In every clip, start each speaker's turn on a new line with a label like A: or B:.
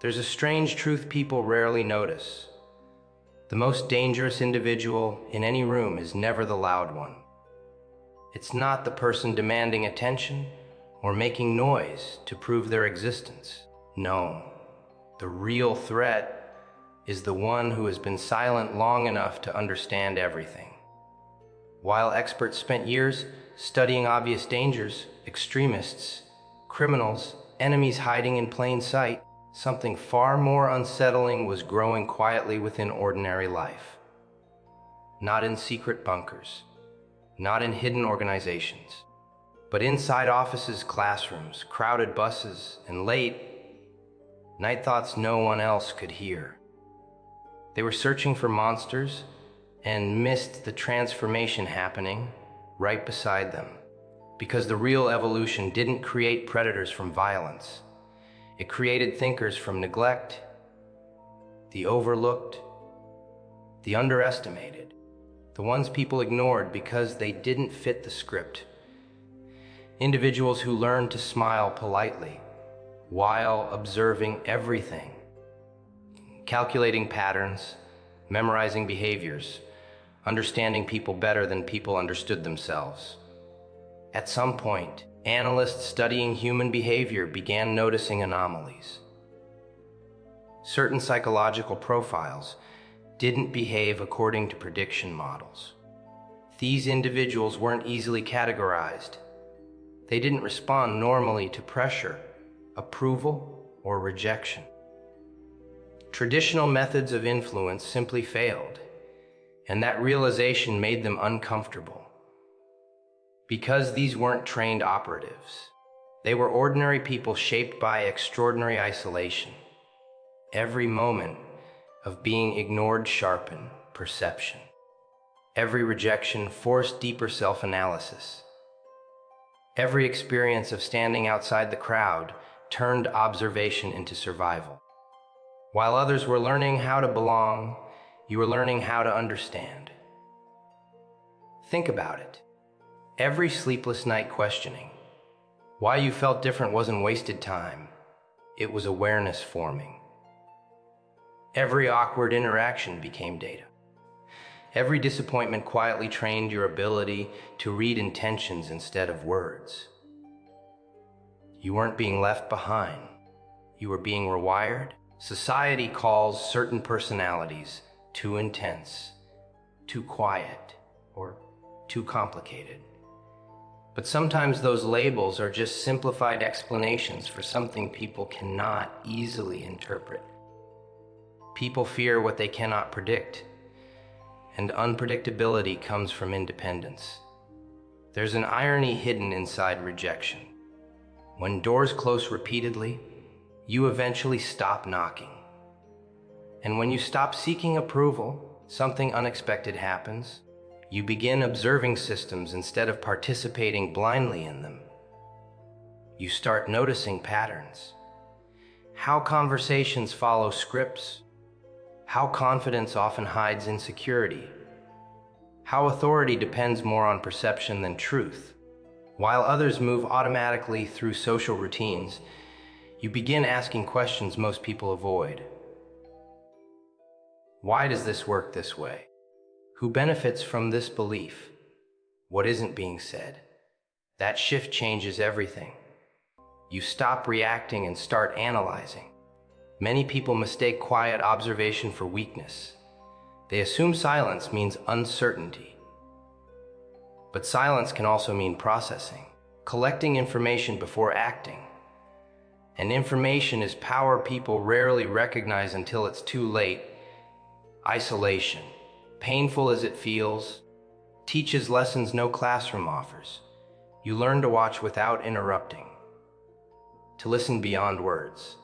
A: There's a strange truth people rarely notice. The most dangerous individual in any room is never the loud one. It's not the person demanding attention or making noise to prove their existence. No, the real threat is the one who has been silent long enough to understand everything. While experts spent years studying obvious dangers, extremists, criminals, enemies hiding in plain sight, something far more unsettling was growing quietly within ordinary life. Not in secret bunkers, not in hidden organizations, but inside offices, classrooms, crowded buses, and late night thoughts no one else could hear. They were searching for monsters and missed the transformation happening right beside them. Because the real evolution didn't create predators from violence. It created thinkers from neglect, the overlooked, the underestimated, the ones people ignored because they didn't fit the script. Individuals who learned to smile politely while observing everything, calculating patterns, memorizing behaviors, understanding people better than people understood themselves. At some point, analysts studying human behavior began noticing anomalies. Certain psychological profiles didn't behave according to prediction models. These individuals weren't easily categorized. They didn't respond normally to pressure, approval, or rejection. Traditional methods of influence simply failed, and that realization made them uncomfortable. Because these weren't trained operatives, they were ordinary people shaped by extraordinary isolation. Every moment of being ignored sharpened perception. Every rejection forced deeper self-analysis. Every experience of standing outside the crowd turned observation into survival. While others were learning how to belong, you were learning how to understand. Think about it. Every sleepless night questioning why you felt different wasn't wasted time. It was awareness forming. Every awkward interaction became data. Every disappointment quietly trained your ability to read intentions instead of words. You weren't being left behind. You were being rewired. Society calls certain personalities too intense, too quiet, or too complicated. But sometimes those labels are just simplified explanations for something people cannot easily interpret. People fear what they cannot predict, and unpredictability comes from independence. There's an irony hidden inside rejection. When doors close repeatedly, you eventually stop knocking. And when you stop seeking approval, something unexpected happens. You begin observing systems instead of participating blindly in them. You start noticing patterns. How conversations follow scripts. How confidence often hides insecurity. How authority depends more on perception than truth. While others move automatically through social routines, you begin asking questions most people avoid. Why does this work this way? Who benefits from this belief? What isn't being said? That shift changes everything. You stop reacting and start analyzing. Many people mistake quiet observation for weakness. They assume silence means uncertainty. But silence can also mean processing, collecting information before acting. And information is power people rarely recognize until it's too late. Isolation, painful as it feels, teaches lessons no classroom offers. You learn to watch without interrupting, to listen beyond words,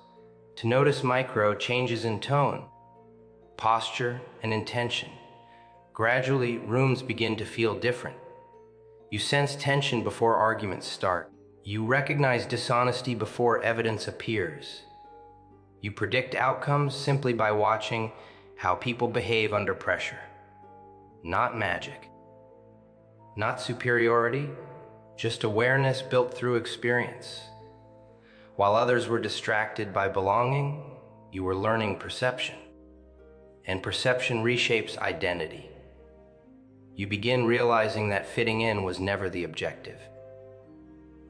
A: to notice micro changes in tone, posture, and intention. Gradually, rooms begin to feel different. You sense tension before arguments start. You recognize dishonesty before evidence appears. You predict outcomes simply by watching how people behave under pressure. Not magic, not superiority, just awareness built through experience. While others were distracted by belonging, You were learning perception, and perception reshapes identity. You begin realizing that fitting in was never the objective.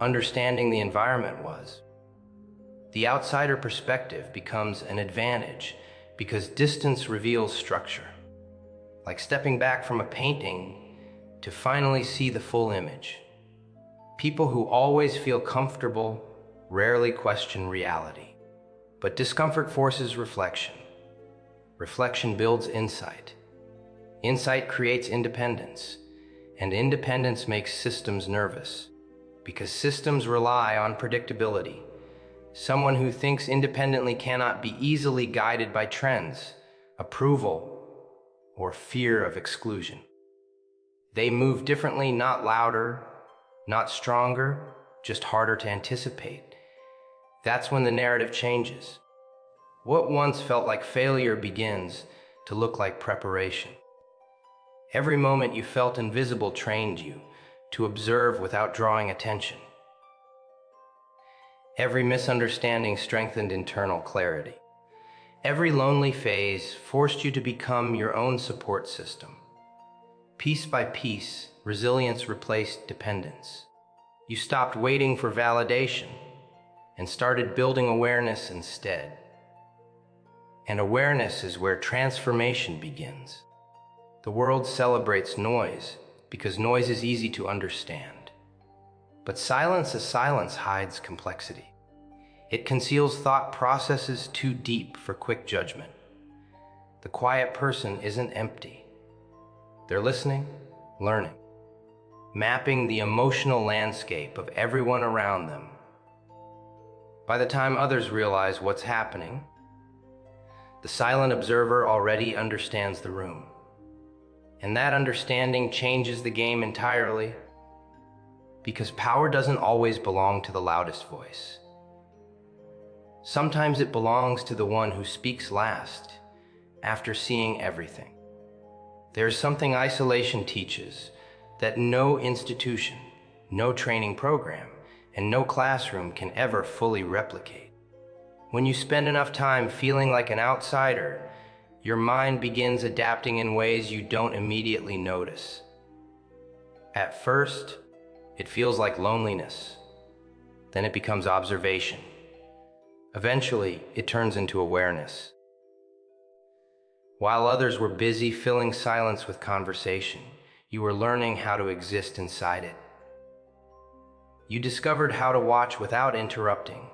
A: Understanding the environment was. The outsider perspective becomes an advantage because distance reveals structure. Like stepping back from a painting to finally see the full image. People who always feel comfortable rarely question reality. But discomfort forces reflection. Reflection builds insight. Insight creates independence, and independence makes systems nervous, because systems rely on predictability. Someone who thinks independently cannot be easily guided by trends, approval, or fear of exclusion. They move differently, not louder, not stronger, just harder to anticipate. That's when the narrative changes. What once felt like failure begins to look like preparation. Every moment you felt invisible trained you to observe without drawing attention. Every misunderstanding strengthened internal clarity. Every lonely phase forced you to become your own support system. Piece by piece, resilience replaced dependence. You stopped waiting for validation and started building awareness instead. And awareness is where transformation begins. The world celebrates noise because noise is easy to understand. But silence hides complexity. It conceals thought processes too deep for quick judgment. The quiet person isn't empty. They're listening, learning, mapping the emotional landscape of everyone around them. By the time others realize what's happening, the silent observer already understands the room. And that understanding changes the game entirely, because power doesn't always belong to the loudest voice. Sometimes it belongs to the one who speaks last, after seeing everything. There's something isolation teaches that no institution, no training program, and no classroom can ever fully replicate. When you spend enough time feeling like an outsider, your mind begins adapting in ways you don't immediately notice. At first, it feels like loneliness. Then it becomes observation. Eventually, it turns into awareness. While others were busy filling silence with conversation, you were learning how to exist inside it. You discovered how to watch without interrupting,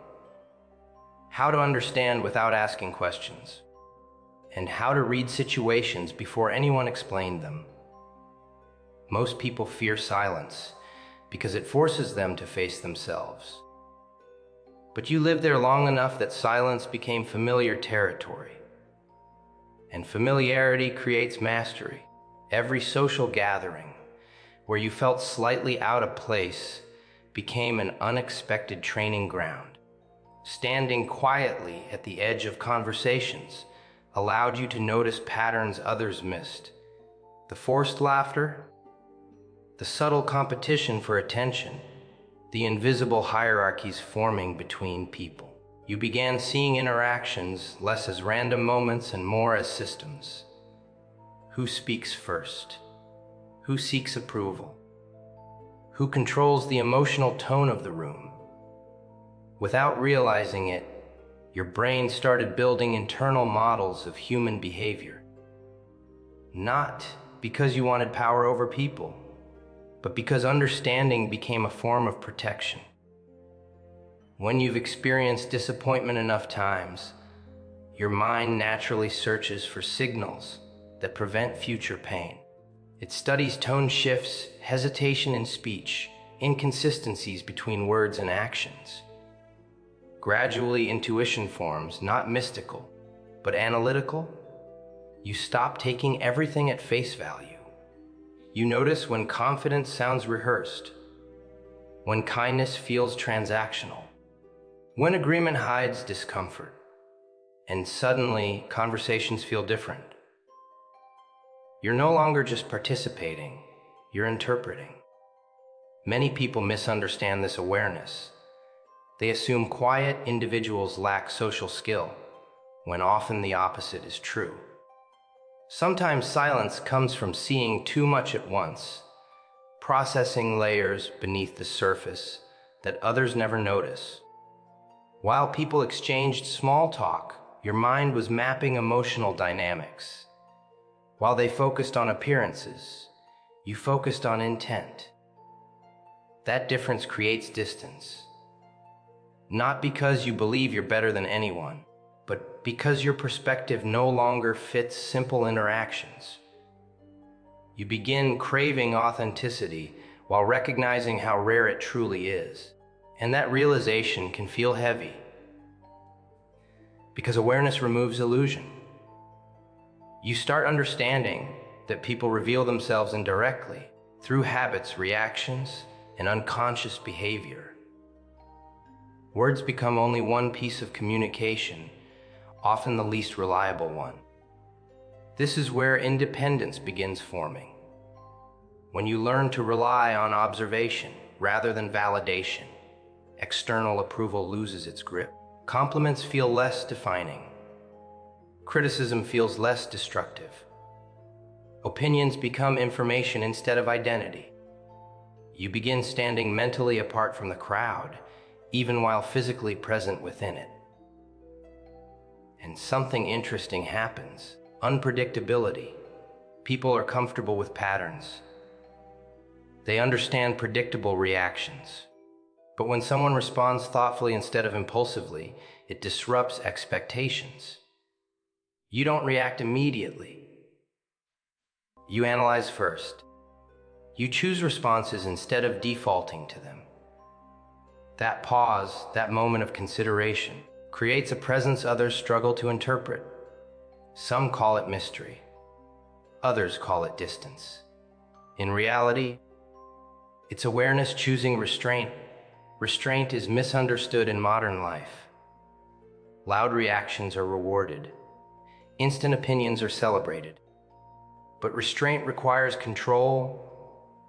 A: how to understand without asking questions, and how to read situations before anyone explained them. Most people fear silence because it forces them to face themselves. But you lived there long enough that silence became familiar territory. And familiarity creates mastery. Every social gathering where you felt slightly out of place became an unexpected training ground. Standing quietly at the edge of conversations allowed you to notice patterns others missed. The forced laughter, the subtle competition for attention, the invisible hierarchies forming between people. You began seeing interactions less as random moments and more as systems. Who speaks first? Who seeks approval? Who controls the emotional tone of the room? Without realizing it, your brain started building internal models of human behavior. Not because you wanted power over people, but because understanding became a form of protection. When you've experienced disappointment enough times, your mind naturally searches for signals that prevent future pain. It studies tone shifts, hesitation in speech, inconsistencies between words and actions. Gradually, intuition forms, not mystical, but analytical. You stop taking everything at face value. You notice when confidence sounds rehearsed, when kindness feels transactional, when agreement hides discomfort, and suddenly conversations feel different. You're no longer just participating, you're interpreting. Many people misunderstand this awareness. They assume quiet individuals lack social skill, when often the opposite is true. Sometimes silence comes from seeing too much at once, processing layers beneath the surface that others never notice. While people exchanged small talk, your mind was mapping emotional dynamics. While they focused on appearances, you focused on intent. That difference creates distance. Not because you believe you're better than anyone, but because your perspective no longer fits simple interactions. You begin craving authenticity while recognizing how rare it truly is. And that realization can feel heavy, because awareness removes illusion. You start understanding that people reveal themselves indirectly through habits, reactions, and unconscious behavior. Words become only one piece of communication, often the least reliable one. This is where independence begins forming. When you learn to rely on observation rather than validation, external approval loses its grip. Compliments feel less defining. Criticism feels less destructive. Opinions become information instead of identity. You begin standing mentally apart from the crowd, even while physically present within it. And something interesting happens. Unpredictability. People are comfortable with patterns. They understand predictable reactions. But when someone responds thoughtfully instead of impulsively, it disrupts expectations. You don't react immediately. You analyze first. You choose responses instead of defaulting to them. That pause, that moment of consideration, creates a presence others struggle to interpret. Some call it mystery. Others call it distance. In reality, it's awareness choosing restraint. Restraint is misunderstood in modern life. Loud reactions are rewarded. Instant opinions are celebrated. But restraint requires control,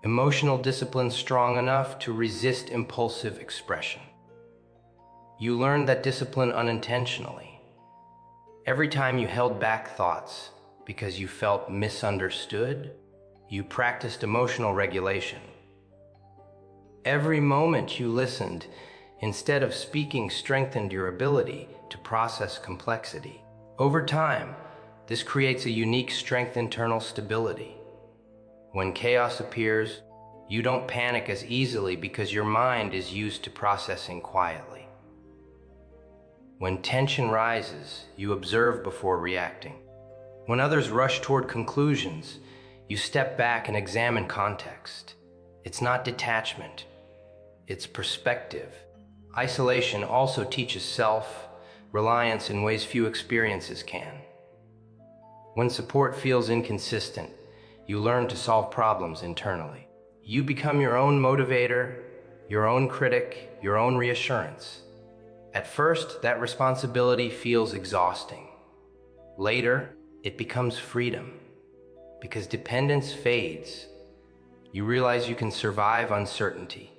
A: emotional discipline strong enough to resist impulsive expression. You learn that discipline unintentionally. Every time you held back thoughts because you felt misunderstood, you practiced emotional regulation. Every moment you listened, instead of speaking, strengthened your ability to process complexity. Over time, this creates a unique strength, internal stability. When chaos appears, you don't panic as easily because your mind is used to processing quietly. When tension rises, you observe before reacting. When others rush toward conclusions, you step back and examine context. It's not detachment. It's perspective. Isolation also teaches self-reliance in ways few experiences can. When support feels inconsistent, you learn to solve problems internally. You become your own motivator, your own critic, your own reassurance. At first, that responsibility feels exhausting. Later, it becomes freedom. Because dependence fades, you realize you can survive uncertainty.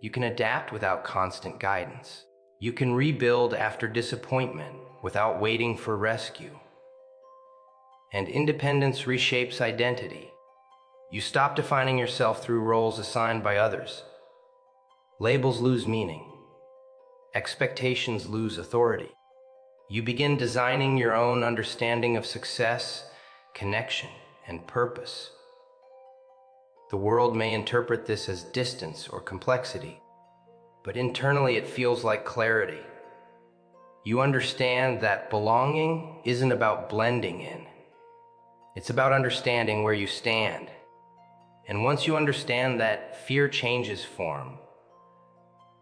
A: You can adapt without constant guidance. You can rebuild after disappointment without waiting for rescue. And independence reshapes identity. You stop defining yourself through roles assigned by others. Labels lose meaning. Expectations lose authority. You begin designing your own understanding of success, connection, and purpose. The world may interpret this as distance or complexity, but internally it feels like clarity. You understand that belonging isn't about blending in. It's about understanding where you stand. And once you understand that, fear changes form.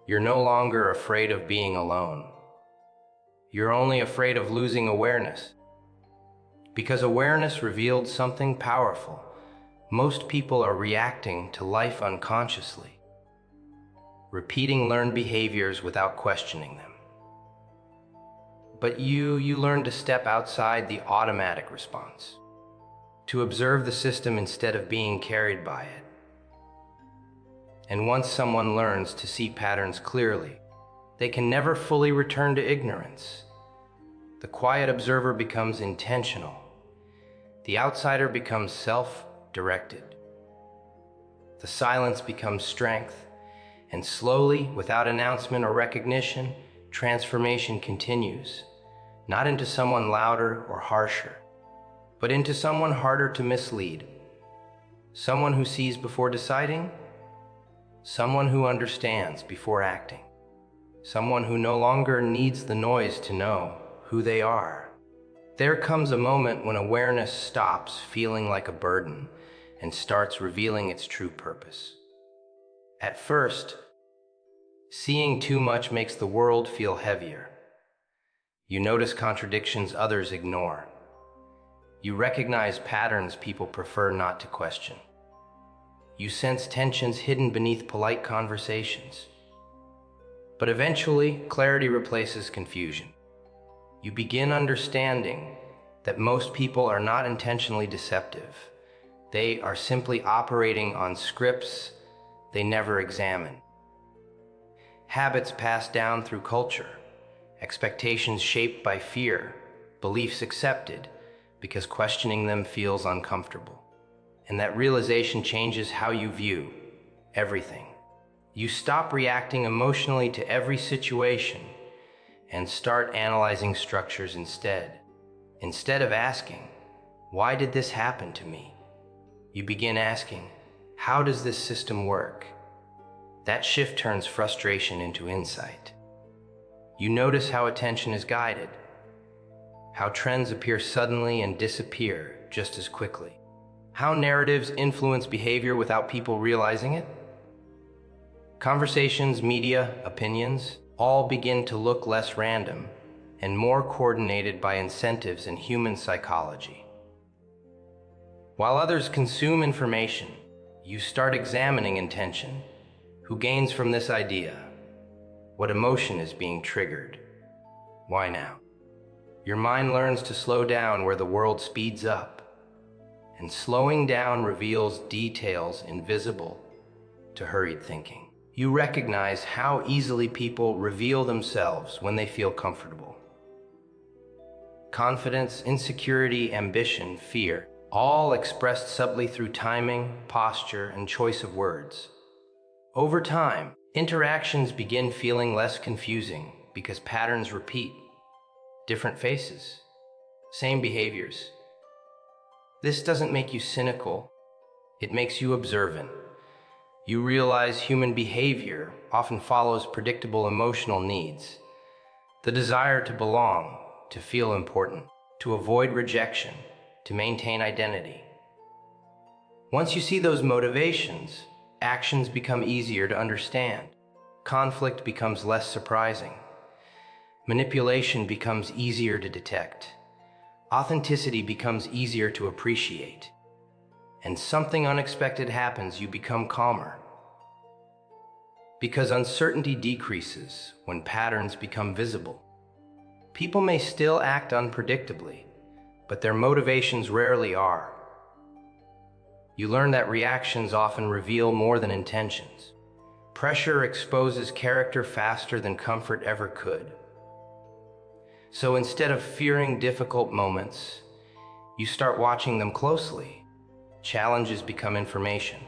A: You're no longer afraid of being alone. You're only afraid of losing awareness. Because awareness revealed something powerful. Most people are reacting to life unconsciously, repeating learned behaviors without questioning them. But you learn to step outside the automatic response, to observe the system instead of being carried by it. And once someone learns to see patterns clearly, they can never fully return to ignorance. The quiet observer becomes intentional. The outsider becomes self-directed. The silence becomes strength, and slowly, without announcement or recognition, transformation continues, not into someone louder or harsher, but into someone harder to mislead. Someone who sees before deciding, someone who understands before acting, someone who no longer needs the noise to know who they are. There comes a moment when awareness stops feeling like a burden and starts revealing its true purpose. At first, seeing too much makes the world feel heavier. You notice contradictions others ignore. You recognize patterns people prefer not to question. You sense tensions hidden beneath polite conversations. But eventually, clarity replaces confusion. You begin understanding that most people are not intentionally deceptive. They are simply operating on scripts they never examine. Habits passed down through culture, expectations shaped by fear, beliefs accepted because questioning them feels uncomfortable. And that realization changes how you view everything. You stop reacting emotionally to every situation and start analyzing structures instead. Instead of asking, "Why did this happen to me?" you begin asking, "How does this system work?" That shift turns frustration into insight. You notice how attention is guided, how trends appear suddenly and disappear just as quickly, how narratives influence behavior without people realizing it. Conversations, media, opinions, all begin to look less random and more coordinated by incentives and human psychology. While others consume information, you start examining intention. Who gains from this idea? What emotion is being triggered? Why now? Your mind learns to slow down where the world speeds up, and slowing down reveals details invisible to hurried thinking. You recognize how easily people reveal themselves when they feel comfortable. Confidence, insecurity, ambition, fear, all expressed subtly through timing, posture, and choice of words. Over time, interactions begin feeling less confusing because patterns repeat. Different faces, same behaviors. This doesn't make you cynical, it makes you observant. You realize human behavior often follows predictable emotional needs. The desire to belong, to feel important, to avoid rejection, to maintain identity. Once you see those motivations, actions become easier to understand. Conflict becomes less surprising. Manipulation becomes easier to detect. Authenticity becomes easier to appreciate. And something unexpected happens, you become calmer. Because uncertainty decreases when patterns become visible. People may still act unpredictably, but their motivations rarely are. You learn that reactions often reveal more than intentions. Pressure exposes character faster than comfort ever could. So instead of fearing difficult moments, you start watching them closely. Challenges become information.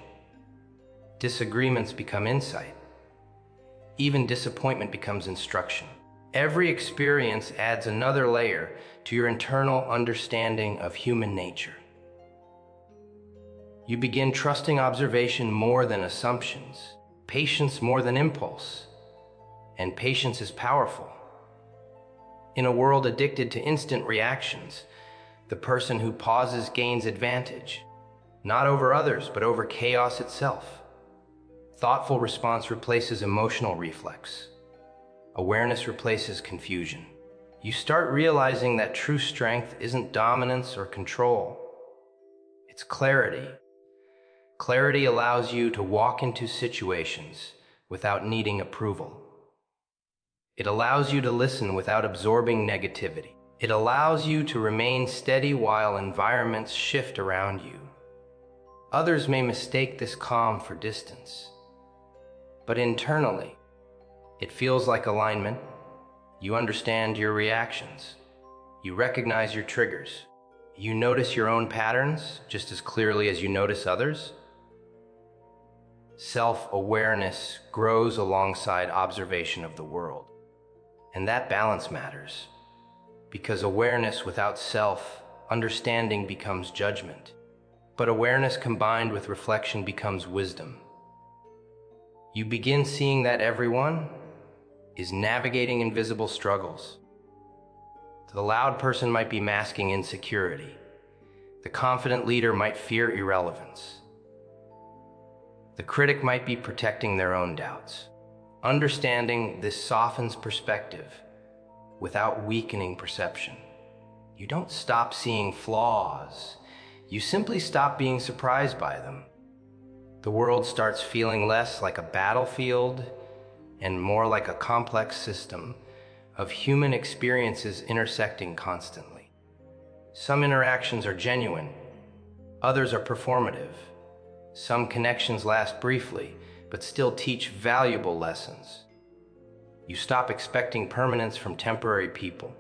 A: Disagreements become insight. Even disappointment becomes instruction. Every experience adds another layer to your internal understanding of human nature. You begin trusting observation more than assumptions, patience more than impulse, and patience is powerful. In a world addicted to instant reactions, the person who pauses gains advantage, not over others, but over chaos itself. Thoughtful response replaces emotional reflex. Awareness replaces confusion. You start realizing that true strength isn't dominance or control. It's clarity. Clarity allows you to walk into situations without needing approval. It allows you to listen without absorbing negativity. It allows you to remain steady while environments shift around you. Others may mistake this calm for distance, but internally, it feels like alignment. You understand your reactions. You recognize your triggers. You notice your own patterns just as clearly as you notice others. Self-awareness grows alongside observation of the world. And that balance matters, because awareness without self-understanding becomes judgment. But awareness combined with reflection becomes wisdom. You begin seeing that everyone is navigating invisible struggles. The loud person might be masking insecurity. The confident leader might fear irrelevance. The critic might be protecting their own doubts. Understanding this softens perspective without weakening perception. You don't stop seeing flaws. You simply stop being surprised by them. The world starts feeling less like a battlefield and more like a complex system of human experiences intersecting constantly. Some interactions are genuine, others are performative. Some connections last briefly, but still teach valuable lessons. You stop expecting permanence from temporary people,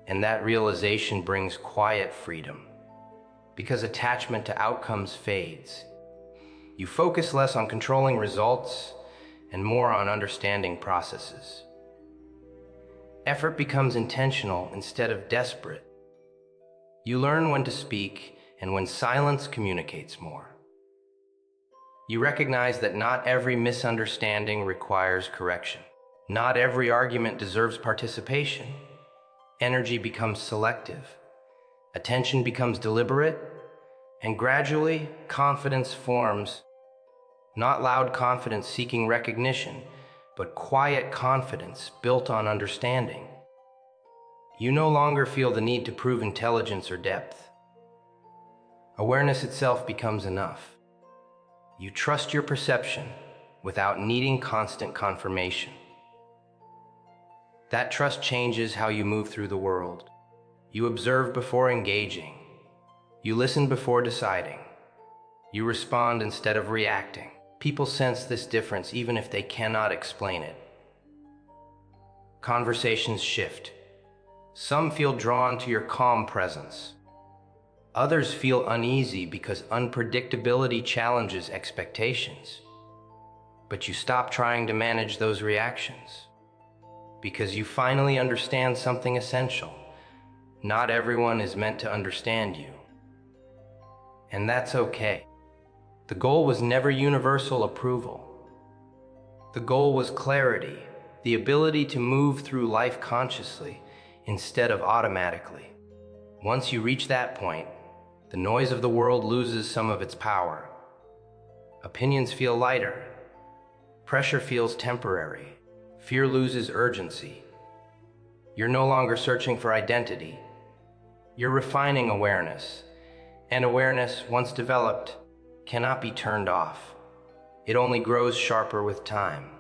A: and that realization brings quiet freedom, because attachment to outcomes fades. You focus less on controlling results and more on understanding processes. Effort becomes intentional instead of desperate. You learn when to speak and when silence communicates more. You recognize that not every misunderstanding requires correction. Not every argument deserves participation. Energy becomes selective. Attention becomes deliberate, and gradually, confidence forms. Not loud confidence seeking recognition, but quiet confidence built on understanding. You no longer feel the need to prove intelligence or depth. Awareness itself becomes enough. You trust your perception without needing constant confirmation. That trust changes how you move through the world. You observe before engaging. You listen before deciding. You respond instead of reacting. People sense this difference even if they cannot explain it. Conversations shift. Some feel drawn to your calm presence. Others feel uneasy because unpredictability challenges expectations. But you stop trying to manage those reactions, because you finally understand something essential. Not everyone is meant to understand you. And that's okay. The goal was never universal approval. The goal was clarity, the ability to move through life consciously instead of automatically. Once you reach that point, the noise of the world loses some of its power. Opinions feel lighter. Pressure feels temporary. Fear loses urgency. You're no longer searching for identity. You're refining awareness. And awareness, once developed, cannot be turned off. It only grows sharper with time.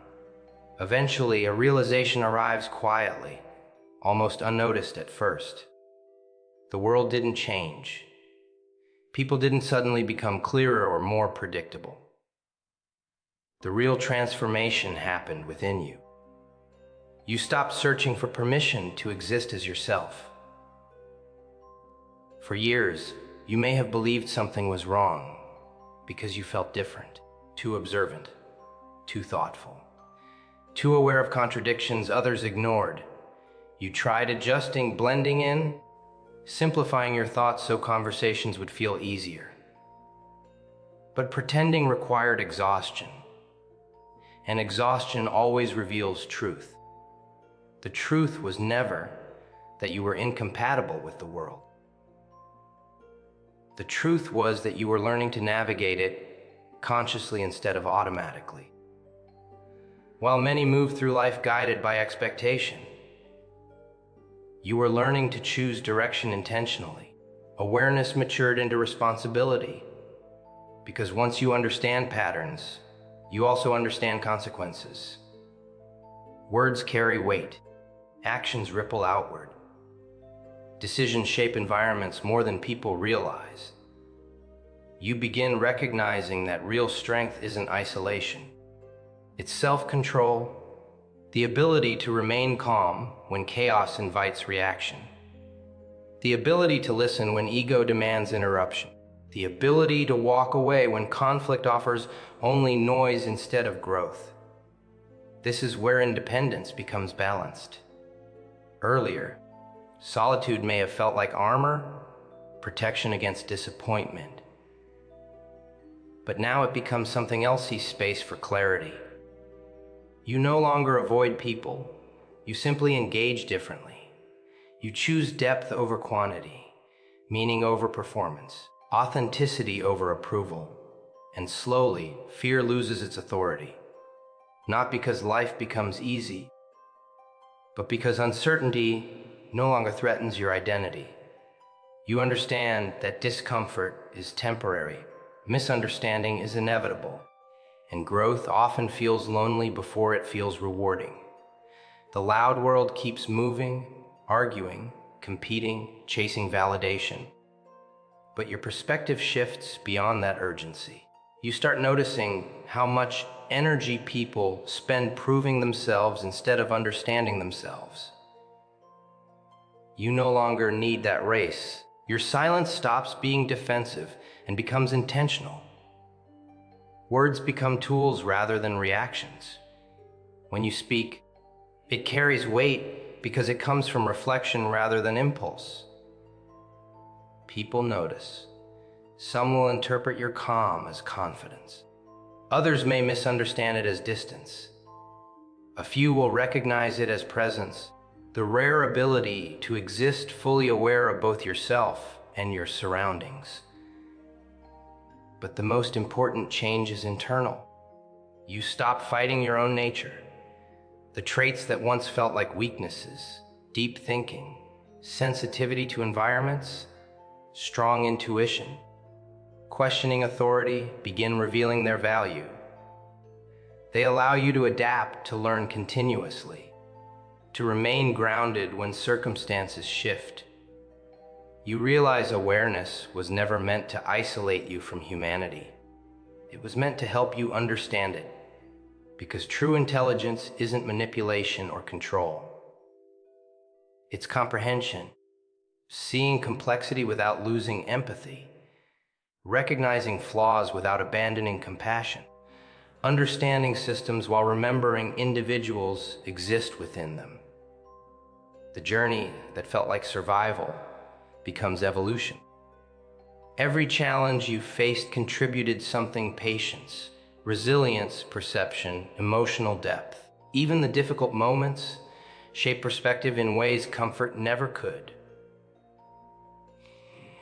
A: Eventually, a realization arrives quietly, almost unnoticed at first. The world didn't change. People didn't suddenly become clearer or more predictable. The real transformation happened within you. You stopped searching for permission to exist as yourself. For years, you may have believed something was wrong because you felt different, too observant, too thoughtful, too aware of contradictions others ignored. You tried adjusting, blending in, simplifying your thoughts so conversations would feel easier. But pretending required exhaustion, and exhaustion always reveals truth. The truth was never that you were incompatible with the world. The truth was that you were learning to navigate it consciously instead of automatically. While many move through life guided by expectation, you were learning to choose direction intentionally. Awareness matured into responsibility, because once you understand patterns, you also understand consequences. Words carry weight. Actions ripple outward. Decisions shape environments more than people realize. You begin recognizing that real strength isn't isolation. It's self-control, the ability to remain calm when chaos invites reaction. The ability to listen when ego demands interruption. The ability to walk away when conflict offers only noise instead of growth. This is where independence becomes balanced. Earlier, solitude may have felt like armor, protection against disappointment. But now it becomes something else: space for clarity. You no longer avoid people, you simply engage differently. You choose depth over quantity, meaning over performance, authenticity over approval, and slowly, fear loses its authority. Not because life becomes easy, but because uncertainty no longer threatens your identity. You understand that discomfort is temporary, misunderstanding is inevitable, and growth often feels lonely before it feels rewarding. The loud world keeps moving, arguing, competing, chasing validation. But your perspective shifts beyond that urgency. You start noticing how much energy people spend proving themselves instead of understanding themselves. You no longer need that race. Your silence stops being defensive and becomes intentional. Words become tools rather than reactions. When you speak, it carries weight because it comes from reflection rather than impulse. People notice. Some will interpret your calm as confidence. Others may misunderstand it as distance. A few will recognize it as presence, the rare ability to exist fully aware of both yourself and your surroundings. But the most important change is internal. You stop fighting your own nature. The traits that once felt like weaknesses, deep thinking, sensitivity to environments, strong intuition, questioning authority, begin revealing their value. They allow you to adapt, to learn continuously, to remain grounded when circumstances shift. You realize awareness was never meant to isolate you from humanity. It was meant to help you understand it, because true intelligence isn't manipulation or control. It's comprehension, seeing complexity without losing empathy, recognizing flaws without abandoning compassion, understanding systems while remembering individuals exist within them. The journey that felt like survival becomes evolution. Every challenge you faced contributed something: patience, resilience, perception, emotional depth. Even the difficult moments shape perspective in ways comfort never could.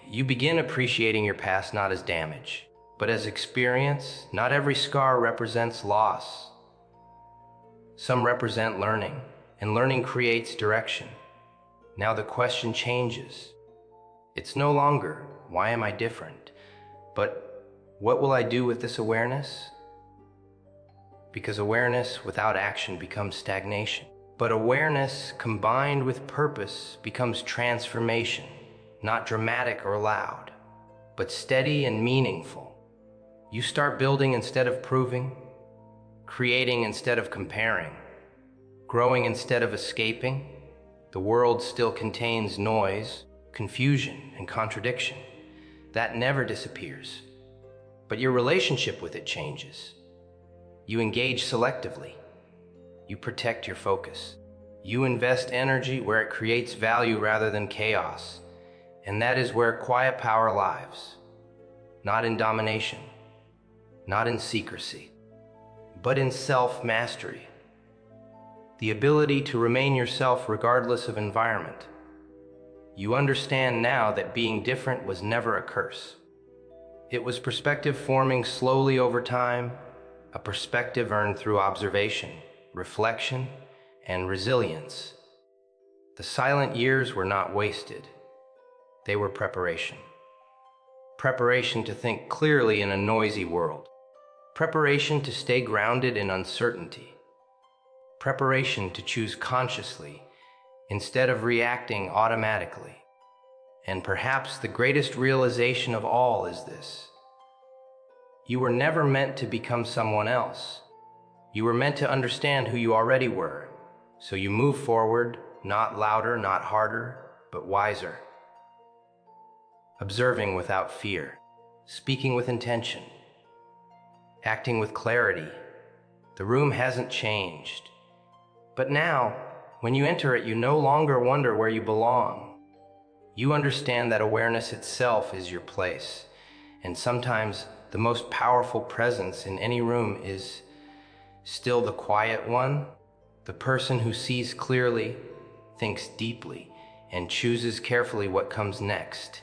A: You begin appreciating your past not as damage, but as experience. Not every scar represents loss. Some represent learning, and learning creates direction. Now the question changes. It's no longer, why am I different? But what will I do with this awareness? Because awareness without action becomes stagnation. But awareness combined with purpose becomes transformation, not dramatic or loud, but steady and meaningful. You start building instead of proving, creating instead of comparing, growing instead of escaping. The world still contains noise, confusion, and contradiction. That never disappears. But your relationship with it changes. You engage selectively. You protect your focus. You invest energy where it creates value rather than chaos. And that is where quiet power lives. Not in domination, not in secrecy, but in self-mastery. The ability to remain yourself regardless of environment. You understand now that being different was never a curse. It was perspective forming slowly over time, a perspective earned through observation, reflection, and resilience. The silent years were not wasted. They were preparation. Preparation to think clearly in a noisy world. Preparation to stay grounded in uncertainty. Preparation to choose consciously instead of reacting automatically. And perhaps the greatest realization of all is this: you were never meant to become someone else. You were meant to understand who you already were. So you move forward, not louder, not harder, but wiser. observing without fear, speaking with intention, acting with clarity. The room hasn't changed. But now, when you enter it, you no longer wonder where you belong. You understand that awareness itself is your place, and sometimes the most powerful presence in any room is still the quiet one, the person who sees clearly, thinks deeply, and chooses carefully what comes next.